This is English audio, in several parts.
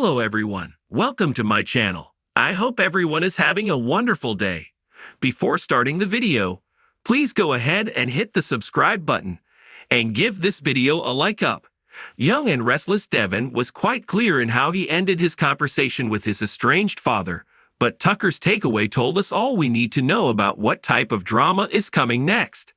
Hello everyone, welcome to my channel. I hope everyone is having a wonderful day. Before starting the video, please go ahead and hit the subscribe button and give this video a like up. Young and restless Devin was quite clear in how he ended his conversation with his estranged father, but Tucker's takeaway told us all we need to know about what type of drama is coming next.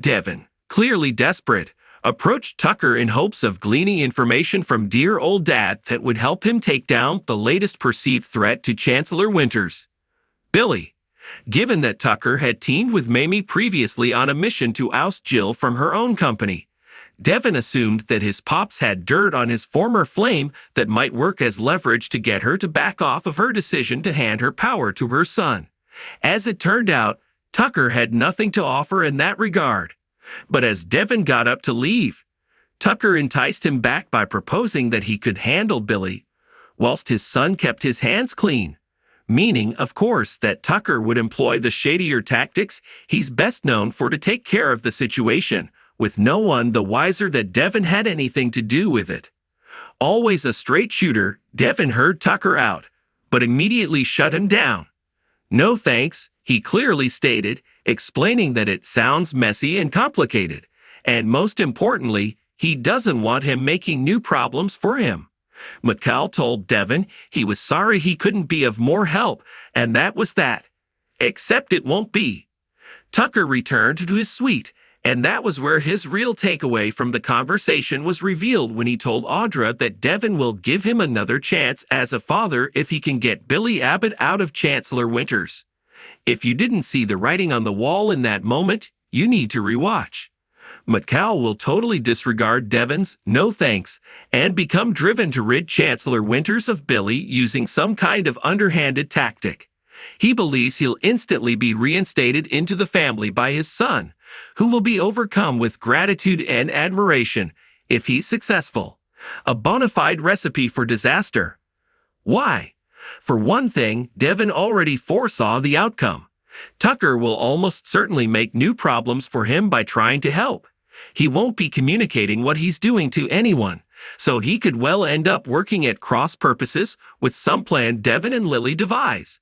Devin, clearly desperate, approached Tucker in hopes of gleaning information from dear old dad that would help him take down the latest perceived threat to Chancellor Winters, Billy. Given that Tucker had teamed with Mamie previously on a mission to oust Jill from her own company, Devin assumed that his pops had dirt on his former flame that might work as leverage to get her to back off of her decision to hand her power to her son. As it turned out, Tucker had nothing to offer in that regard. But as Devin got up to leave, Tucker enticed him back by proposing that he could handle Billy, whilst his son kept his hands clean, meaning, of course, that Tucker would employ the shadier tactics he's best known for to take care of the situation, with no one the wiser that Devin had anything to do with it. Always a straight shooter, Devin heard Tucker out, but immediately shut him down. No thanks, he clearly stated, explaining that it sounds messy and complicated, and most importantly, he doesn't want him making new problems for him. McCall told Devin he was sorry he couldn't be of more help, and that was that. Except it won't be. Tucker returned to his suite, and that was where his real takeaway from the conversation was revealed when he told Audra that Devin will give him another chance as a father if he can get Billy Abbott out of Chancellor Winters. If you didn't see the writing on the wall in that moment, you need to rewatch. McCall will totally disregard Devin's no thanks and become driven to rid Chancellor Winters of Billy using some kind of underhanded tactic. He believes he'll instantly be reinstated into the family by his son, who will be overcome with gratitude and admiration if he's successful. A bona fide recipe for disaster. Why? For one thing, Devin already foresaw the outcome. Tucker will almost certainly make new problems for him by trying to help. He won't be communicating what he's doing to anyone, so he could well end up working at cross purposes with some plan Devin and Lily devise.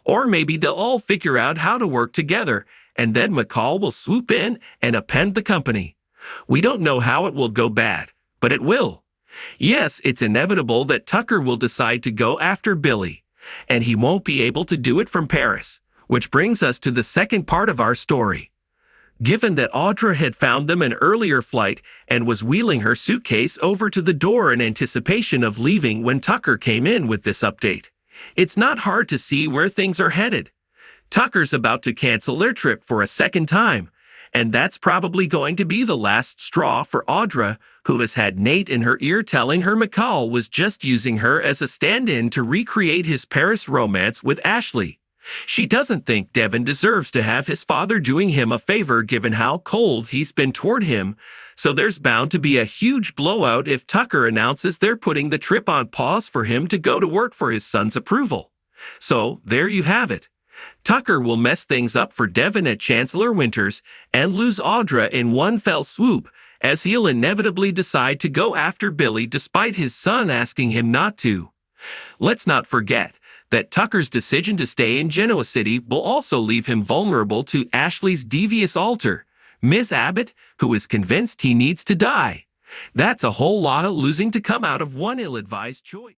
Or maybe they'll all figure out how to work together, and then McCall will swoop in and append the company. We don't know how it will go bad, but it will. Yes, it's inevitable that Tucker will decide to go after Billy, and he won't be able to do it from Paris, which brings us to the second part of our story. Given that Audra had found them an earlier flight and was wheeling her suitcase over to the door in anticipation of leaving when Tucker came in with this update, it's not hard to see where things are headed. Tucker's about to cancel their trip for a second time, and that's probably going to be the last straw for Audra, who has had Nate in her ear telling her McCall was just using her as a stand-in to recreate his Paris romance with Ashley. She doesn't think Devin deserves to have his father doing him a favor given how cold he's been toward him, so there's bound to be a huge blowout if Tucker announces they're putting the trip on pause for him to go to work for his son's approval. So, there you have it. Tucker will mess things up for Devin at Chancellor Winters and lose Audra in one fell swoop, as he'll inevitably decide to go after Billy despite his son asking him not to. Let's not forget that Tucker's decision to stay in Genoa City will also leave him vulnerable to Ashley's devious alter, Ms. Abbott, who is convinced he needs to die. That's a whole lot of losing to come out of one ill-advised choice.